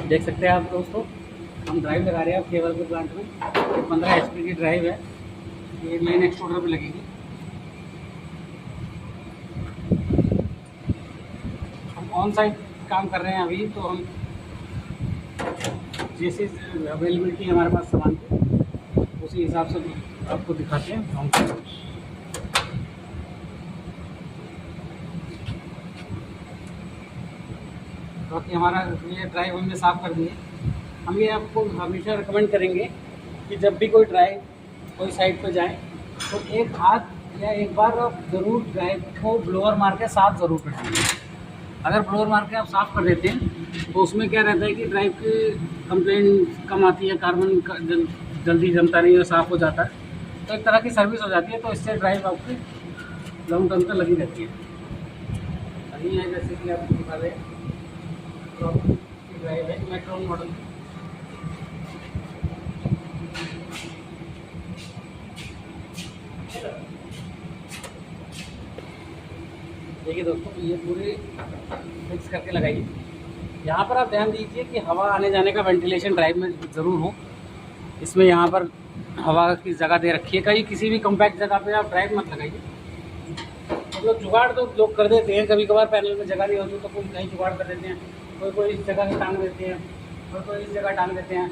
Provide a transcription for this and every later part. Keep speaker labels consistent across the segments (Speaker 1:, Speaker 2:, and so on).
Speaker 1: देख सकते हैं आप दोस्तों, हम ड्राइव लगा रहे हैं अब केबल के प्लांट में। ये 15 HP की ड्राइव है, ये मेन एक्सट्रूडर पे लगेगी। हम ऑन साइट काम कर रहे हैं अभी, तो हम जैसे अवेलेबिलिटी हमारे पास सामान की उसी हिसाब से आपको दिखाते हैं। हम बाकी हमारा ये ड्राइव हमने साफ़ कर दी है। हम ये आपको हमेशा रिकमेंड करेंगे कि जब भी कोई ड्राइव कोई साइट पर जाए तो एक हाथ या एक बार आप ज़रूर ड्राइव को ब्लोअर मार के साफ़ ज़रूर कर दीजिए। अगर ब्लोअर मार के आप साफ़ कर देते हैं तो उसमें क्या रहता है कि ड्राइव की कंप्लेंट कम आती है, कार्बन जल्दी जमता नहीं है, साफ़ हो जाता है, तो एक तरह की सर्विस हो जाती है। तो इससे ड्राइव आपकी लॉन्ग टर्म तक लगी रहती है। अभी है जैसे कि आप दिखा रहे हैं ड्राइव है मेट्रोन मॉडल। देखिए दोस्तों, ये पूरी फिक्स करके लगाइए। यहाँ पर आप ध्यान दीजिए कि हवा आने जाने का वेंटिलेशन ड्राइव में ज़रूर हो। इसमें यहाँ पर हवा की जगह दे रखी है। कहीं किसी भी कॉम्पैक्ट जगह पे आप ड्राइव मत लगाइए। मतलब जुगाड़ तो लोग कर देते हैं, कभी कभार पैनल में जगह नहीं होती तो कोई कहीं जुगाड़ कर देते हैं, कोई इस जगह से टांग देते हैं, कोई इस जगह टांग देते हैं।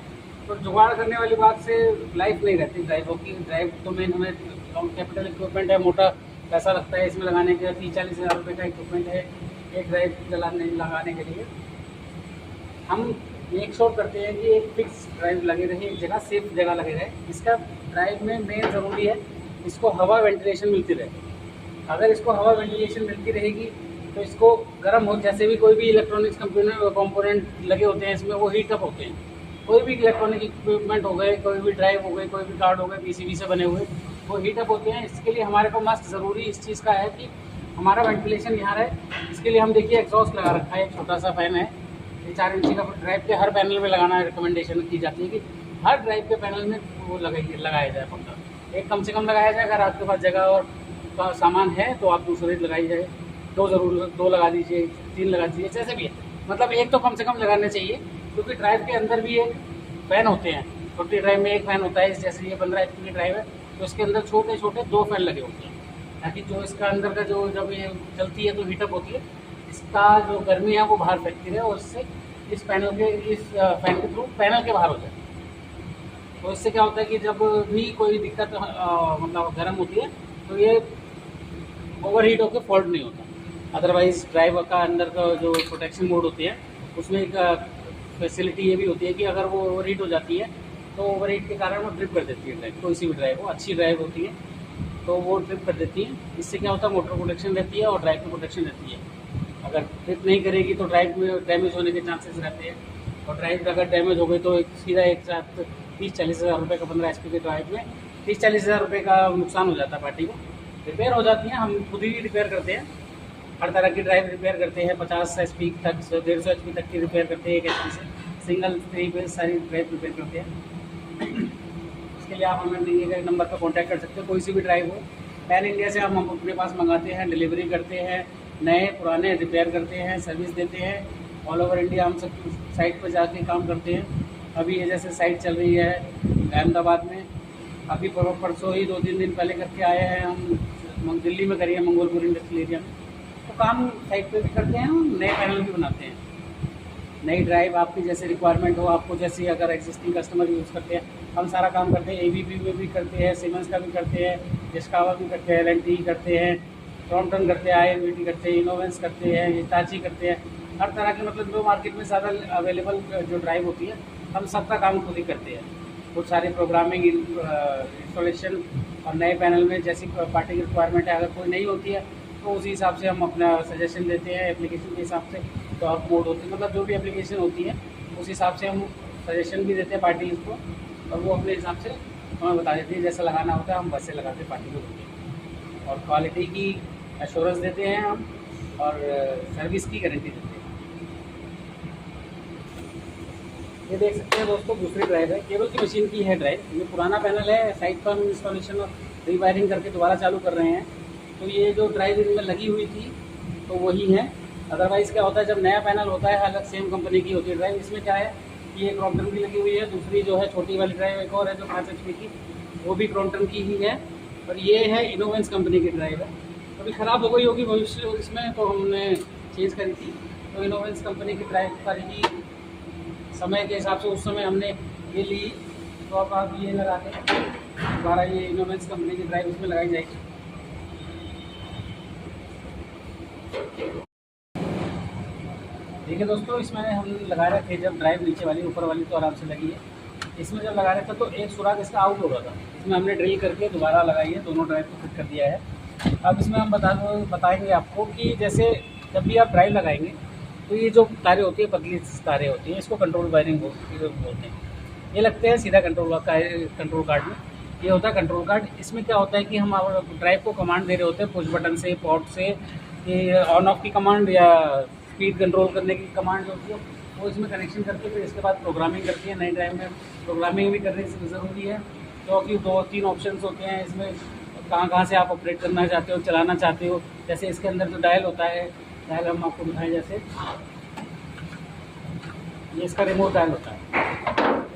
Speaker 1: तो जुगाड़ करने वाली बात से लाइफ नहीं रहती ड्राइवों की। ड्राइव तो मेन हमें लॉन्ग कैपिटल इक्विपमेंट है, मोटा पैसा लगता है इसमें लगाने के। 30-40 हज़ार रुपये का इक्विपमेंट है एक ड्राइव लगाने के लिए। हम मेक श्योर करते हैं कि एक फिक्स ड्राइव लगे रहे, एक जगह सेफ जगह लगे रहे। इसका ड्राइव में मेन ज़रूरी है इसको हवा वेंटिलेशन मिलती रहे। अगर इसको हवा वेंटिलेशन मिलती रहेगी तो इसको गर्म हो, जैसे भी कोई भी इलेक्ट्रॉनिक्स कंपोनेंट लगे होते हैं इसमें, वो हीट अप होते हैं। कोई भी इलेक्ट्रॉनिक इक्विपमेंट हो गए, कोई भी ड्राइव हो गए, कोई भी कार्ड हो गए PCB से बने हुए, वो हीट अप होते हैं। इसके लिए हमारे को मस्ट ज़रूरी इस चीज़ का है कि हमारा वेंटिलेशन यहाँ रहे। इसके लिए हम देखिए एग्जॉस्ट लगा रखा है, एक छोटा सा फैन है, ये 4 इंची का। ड्राइव के हर पैनल में लगाना रिकमेंडेशन की जाती है कि हर ड्राइव के पैनल में वो लगाया जाए पंखा। एक कम से कम लगाया जाए। अगर आपके पास जगह और का सामान है तो आप दूसरे लगाई जाए, 2 लगा दीजिए, 3 लगा दीजिए, जैसे भी है। मतलब एक तो कम से कम लगाने चाहिए, क्योंकि ड्राइव के अंदर भी एक फैन होते हैं। छोटी ड्राइव में एक फ़ैन होता है, जैसे ये 15 HP की ड्राइव है तो इसके अंदर छोटे छोटे 2 फैन लगे होते हैं, ताकि जो इसका अंदर का जो जब ये चलती है तो हीटअप होती है, इसका जो गर्मी है वो बाहर फेंकती है और इससे इस पैनल के इस फैन के थ्रू पैनल के बाहर हो जाए। तो इससे क्या होता है कि जब भी कोई दिक्कत मतलब गर्म होती है तो ये ओवर हीट होकर फॉल्ट नहीं होता। अदरवाइज़ ड्राइव का अंदर का जो प्रोटेक्शन मोड होती है उसमें एक फैसिलिटी ये भी होती है कि अगर वो ओवर हीट हो जाती है तो ओवर हीट के कारण वो ट्रिप कर देती है ड्राइव। कोई भी ड्राइव हो, अच्छी ड्राइव होती है तो वो ट्रिप कर देती है। इससे क्या होता है, मोटर प्रोटेक्शन रहती है और ड्राइव की प्रोटेक्शन रहती है। अगर ट्रिप नहीं करेगी तो ड्राइव में डैमेज होने के चांसेस रहते हैं, और ड्राइव अगर डैमेज हो गई तो सीधा एक साथ 30-40 हज़ार रुपये का 15 HP के ड्राइव में 30-40 हज़ार रुपये का नुकसान हो जाता है पार्टी को। रिपेयर हो जाती हैं, हम खुद ही रिपेयर करते हैं। हर तरह की ड्राइव रिपेयर करते हैं, 50 HP तक 150 HP तक की रिपेयर करते हैं। 1 HP से सिंगल 3 फेज सारी ड्राइव रिपेयर करते हैं। उसके लिए आप हमें दिए गए नंबर पर कॉन्टैक्ट कर सकते हो। कोई सी भी ड्राइव हो, पैन इंडिया से हम अपने पास मंगाते हैं, डिलीवरी करते हैं, नए पुराने रिपेयर करते हैं, सर्विस देते हैं। ऑल ओवर इंडिया हम सब साइट पर जाके काम करते हैं। अभी ये जैसे साइट चल रही है अहमदाबाद में, अभी परसों ही 2-3 दिन पहले करके आए हैं हम। दिल्ली में करिए, मंगोलपुर इंडस्ट्रियल एरिया में। तो काम साइट पे भी करते हैं और नए पैनल भी बनाते हैं। नई ड्राइव आपकी जैसे रिक्वायरमेंट हो, आपको जैसी अगर एग्जिस्टिंग कस्टमर यूज़ करते हैं, हम सारा काम करते हैं। ABB में भी करते हैं, सीमेंस का भी करते हैं, जिसकावा भी करते हैं, LNT करते हैं, क्रॉम्पटन करते हैं, INVT करते हैं, इनोवेंस करते हैं, हिताची करते हैं। हर तरह के मतलब जो मार्केट में ज़्यादा अवेलेबल जो ड्राइव होती है हम सबका काम खुद ही करते हैं। कुछ सारी प्रोग्रामिंग, इंस्टॉलेशन और नए पैनल में जैसी पार्टी की रिक्वायरमेंट है, अगर कोई नहीं होती है तो उसी हिसाब से हम अपना सजेशन देते हैं। एप्लीकेशन के हिसाब से तो आप मोड होती है, मतलब जो भी एप्लीकेशन होती है उस हिसाब से हम सजेशन भी देते हैं पार्टीज को, और वो अपने हिसाब से हमें बता देती है जैसा लगाना होता है हम वैसे लगाते हैं पार्टी को होती है। और क्वालिटी की एश्योरेंस देते हैं हम, और सर्विस की गारंटी देते हैं। ये देख सकते हैं दोस्तों, दूसरी ड्राइव है, केबल की मशीन की है ड्राइव। ये पुराना पैनल है, साइट पर हम इंस्टॉलेशन और रीवायरिंग करके दोबारा चालू कर रहे हैं। तो ये जो ड्राइव इनमें लगी हुई थी तो वही है। अदरवाइज़ क्या होता है, जब नया पैनल होता है अलग सेम कंपनी की होती है ड्राइव, इसमें क्या है कि ये क्रॉम्पटन की लगी हुई है, दूसरी जो है छोटी वाली ड्राइव एक और है जो 5 HP की, वो भी क्रॉम्पटन की ही है, और ये है इनोवेंस कंपनी की ड्राइव है। अभी ख़राब हो गई होगी भविष्य इसमें, तो हमने चेंज करी थी। तो इनोवेंस कंपनी की ड्राइव पर ही समय के हिसाब से उस समय हमने ये ली, तो अब आप ये लगा के दोबारा ये इनोवेंस कंपनी की ड्राइव इसमें लगाई जाएगी। देखिए दोस्तों, इसमें हम लगा रहे थे जब ड्राइव नीचे वाली, ऊपर वाली तो आराम से लगी है। इसमें जब लगा रहे थे तो एक सुराख इसका आउट हो रहा था, इसमें हमने ड्रिल करके दोबारा लगाई है, दोनों ड्राइव को फिट कर दिया है। अब इसमें हम बताएंगे आपको कि जैसे जब भी आप ड्राइव लगाएंगे तो ये जो तारें होती है, पतली तारें होती हैं, इसको कंट्रोल वायरिंग बोलते हैं। ये लगते हैं सीधा कंट्रोल कार्ड में, ये होता है कंट्रोल कार्ड। इसमें क्या होता है कि हम ड्राइव को कमांड दे रहे होते हैं पुश बटन से, पोर्ट से, ये ऑन ऑफ की कमांड या स्पीड कंट्रोल करने की कमांड जो होती है वो इसमें कनेक्शन करके फिर इसके बाद प्रोग्रामिंग करती है। नई ड्राइव में प्रोग्रामिंग भी करनी ज़रूरी है, क्योंकि 2-3 ऑप्शन होते हैं इसमें, कहाँ से आप ऑपरेट करना चाहते हो, चलाना चाहते हो। जैसे इसके अंदर जो डायल होता है, डायल हम आपको दिखाएं, जैसे ये इसका रिमोट डायल होता है,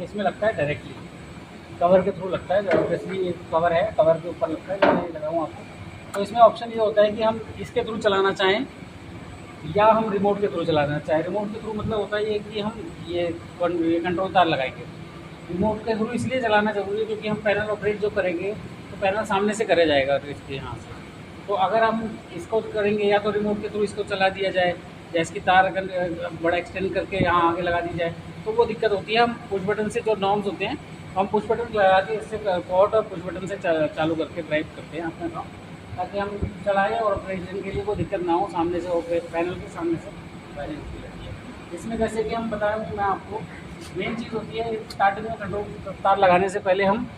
Speaker 1: इसमें लगता है डायरेक्टली कवर के थ्रू लगता है, ऑब्वियसली एक कवर है, कवर के ऊपर लगता है, मैं लगाऊँ आपको। तो इसमें ऑप्शन ये होता है कि हम इसके थ्रू चलाना चाहें या हम रिमोट के थ्रू चलाना चाहें। रिमोट के थ्रू मतलब होता है ये कि हम ये कंट्रोल तार लगाएंगे। रिमोट के थ्रू इसलिए चलाना ज़रूरी है क्योंकि हम पैनल ऑपरेट जो करेंगे तो पैनल सामने से करे जाएगा इसके यहाँ से। तो अगर हम इसको करेंगे या तो रिमोट के थ्रू इसको चला दिया जाए, या इसकी तार अगर बड़ा एक्सटेंड करके यहाँ आगे लगा दी जाए तो वो दिक्कत होती है। हम पुश बटन से जो नॉर्म्स होते हैं हम पुश बटन लगा के इससे पोर्ट और पुश बटन से चालू करके ड्राइव करते हैं अपना काम, ताकि हम चलाएं और ऑपरेशन के लिए कोई दिक्कत ना हो, सामने से पैनल के सामने से वायरिंग की रहती है। इसमें जैसे कि हम बताएं कि मैं आपको मेन चीज़ होती है, स्टार्टिंग में कंट्रोल तार लगाने से पहले हम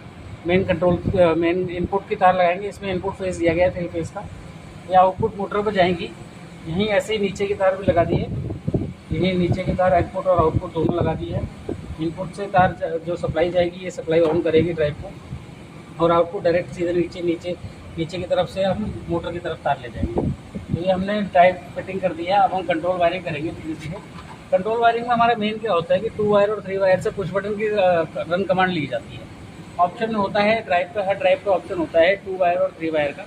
Speaker 1: मेन इनपुट की तार लगाएंगे। इसमें इनपुट फेस दिया गया है 3 फेस का, या आउटपुट मोटर पर जाएंगी, यहीं ऐसे ही नीचे की तार भी लगा दी है, यहीं नीचे की तार इनपुट और आउटपुट दोनों लगा दी है। इनपुट से तार जो सप्लाई जाएगी ये सप्लाई ऑन करेगी ड्राइव को, और आउटपुट डायरेक्ट सीधे नीचे की तरफ से हम मोटर की तरफ तार ले जाएंगे। तो ये हमने ड्राइव फिटिंग कर दिया है। अब हम कंट्रोल वायरिंग करेंगे धीरे। कंट्रोल वायरिंग में हमारा मेन क्या होता है कि 2 वायर और 3 वायर से पुश बटन की रन कमांड ली जाती है। ऑप्शन होता है ड्राइव का, हर ड्राइव का ऑप्शन होता है 2 वायर और 3 वायर का।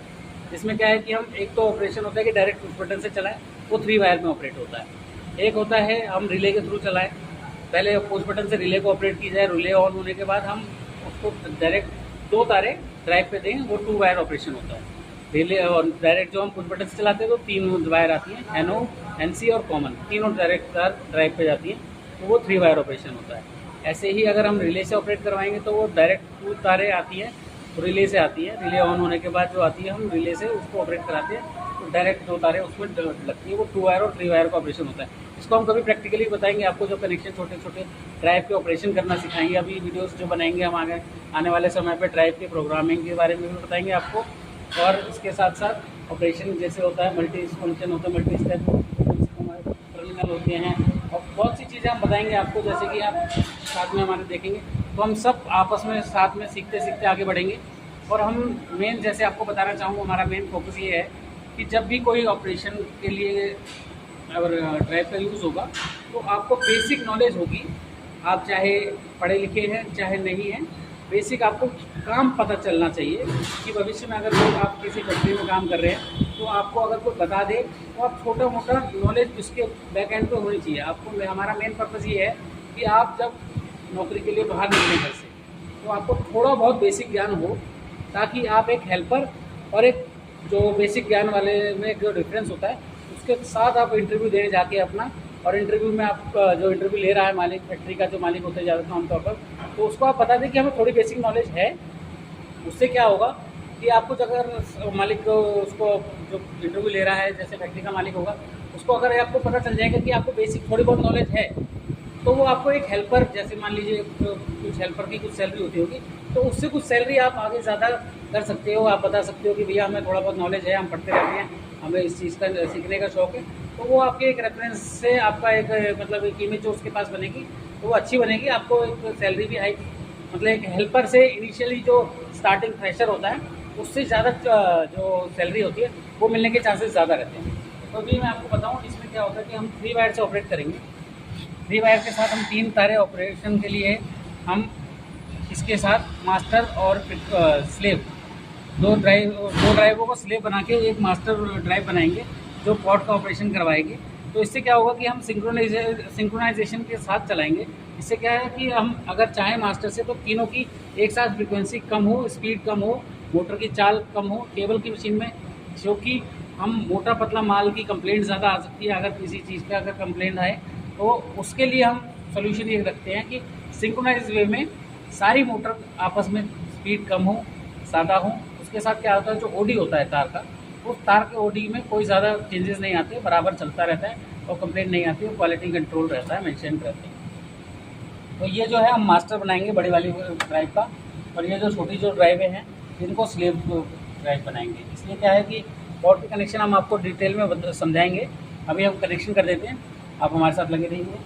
Speaker 1: इसमें क्या है कि हम एक तो ऑपरेशन होता है कि डायरेक्ट पुश बटन से चलाएं, वो 3 वायर में ऑपरेट होता है। एक होता है हम रिले के थ्रू चलाएं, पहले पुश बटन से रिले को ऑपरेट की जाए, रिले ऑन होने के बाद हम उसको डायरेक्ट 2 तारें ड्राइव पे दें, वो 2 वायर ऑपरेशन होता है। रिले और डायरेक्ट जो हम पुश बटन से चलाते हैं तो 3 वायर आती हैं, एनओ, एनसी और कॉमन, तीनों डायरेक्ट तार ड्राइव पे जाती हैं, तो वो 3 वायर ऑपरेशन होता है। ऐसे ही अगर हम रिले से ऑपरेट करवाएंगे तो वो डायरेक्ट 2 तारें आती हैं, तो रिले से आती है, रिले ऑन होने के बाद जो आती है हम रिले से उसको ऑपरेट कराते हैं, तो डायरेक्ट 2 तारें उसमें लगती है, वो 2 वायर और 3 वायर का ऑपरेशन होता है। इसको हम कभी प्रैक्टिकली बताएंगे आपको, जो कनेक्शन छोटे छोटे ड्राइव के ऑपरेशन करना सिखाएंगे। अभी वीडियोस जो बनाएंगे हम आने वाले समय पे ड्राइव के प्रोग्रामिंग के बारे में भी बताएंगे आपको, और इसके साथ साथ ऑपरेशन जैसे होता है, मल्टी फंक्शन होता है, मल्टी स्टेप हमारे टर्मिनल होते हैं, और बहुत सी चीज़ें हम बताएंगे आपको, जैसे कि आप साथ में हमारे देखेंगे। तो हम सब आपस में साथ में सीखते सीखते आगे बढ़ेंगे। और हम मेन जैसे आपको बताना चाहूँगा, हमारा मेन फोकस ये है कि जब भी कोई ऑपरेशन के लिए अगर ड्राइव का यूज़ होगा तो आपको बेसिक नॉलेज होगी। आप चाहे पढ़े लिखे हैं चाहे नहीं हैं, बेसिक आपको काम पता चलना चाहिए कि भविष्य में अगर कोई आप किसी फैक्ट्री में काम कर रहे हैं तो आपको अगर कोई बता दे तो आप छोटा मोटा नॉलेज उसके बैक एंड पे होनी चाहिए आपको। हमारा मेन पर्पज़ ये है कि आप जब नौकरी के लिए बाहर निकलें घर से तो आपको थोड़ा बहुत बेसिक ज्ञान हो, ताकि आप एक हेल्पर और एक जो बेसिक ज्ञान वाले में जो डिफरेंस होता है उसके साथ आप इंटरव्यू देने जाके अपना, और इंटरव्यू में आप जो इंटरव्यू ले रहा है मालिक, फैक्ट्री का जो मालिक होता है ज़्यादातर आमतौर पर, तो उसको आप बता दें कि हमें थोड़ी बेसिक नॉलेज है। उससे क्या होगा कि आपको अगर मालिक उसको जो इंटरव्यू ले रहा है, जैसे फैक्ट्री का मालिक होगा, उसको अगर आपको पता चल जाएगा कि आपको बेसिक थोड़ी बहुत नॉलेज है, तो वो आपको एक हेल्पर, जैसे मान लीजिए कुछ हेल्पर की कुछ सैलरी होती होगी, तो उससे कुछ सैलरी आप आगे ज़्यादा कर सकते हो। आप बता सकते हो कि भैया हमें थोड़ा बहुत नॉलेज है, हम पढ़ते रहते हैं, हमें इस चीज़ का सीखने का शौक़ है, तो वो आपके एक रेफरेंस से आपका एक मतलब एक इमेज जो उसके पास बनेगी तो वो अच्छी बनेगी। आपको एक सैलरी भी हाई, मतलब एक हेल्पर से इनिशियली जो स्टार्टिंग फ्रेशर होता है उससे ज़्यादा जो सैलरी होती है वो मिलने के चांसेस ज़्यादा रहते हैं। तो अभी मैं आपको बताऊँ इसमें क्या होता है कि हम 3 वायर से ऑपरेट करेंगे। 3 वायर के साथ हम 3 तारे ऑपरेशन के लिए हम इसके साथ मास्टर और स्लेव दो ड्राइवों को स्लेव बना के एक मास्टर ड्राइव बनाएंगे जो पॉड का ऑपरेशन करवाएगी। तो इससे क्या होगा कि हम सिंक्रोनाइजेशन के साथ चलाएंगे। इससे क्या है कि हम अगर चाहें मास्टर से तो तीनों की एक साथ फ्रीक्वेंसी कम हो, स्पीड कम हो, मोटर की चाल कम हो। केबल की मशीन में क्योंकि हम मोटा पतला माल की कंप्लेंट ज़्यादा आ सकती है, अगर किसी चीज़ का अगर कंप्लेंट आए तो उसके लिए हम सोल्यूशन ये रखते हैं कि सिंक्रोनाइज वे में सारी मोटर आपस में स्पीड कम हो, सादा हो। उसके साथ क्या होता है, जो ओडी होता है तार का, उस तार के ओडी में कोई ज़्यादा चेंजेस नहीं आते, बराबर चलता रहता है और कंप्लेंट नहीं आती है, क्वालिटी कंट्रोल रहता है, मेंटेन रहते हैं। तो ये जो है हम मास्टर बनाएंगे बड़ी वाली ड्राइव का, और ये जो छोटी जो ड्राइवें हैं इनको स्लेव ड्राइव बनाएंगे। इसलिए क्या है कि पॉड के कनेक्शन हम आपको डिटेल में समझाएंगे। अभी हम कनेक्शन कर देते हैं, आप हमारे साथ लगे रहिए।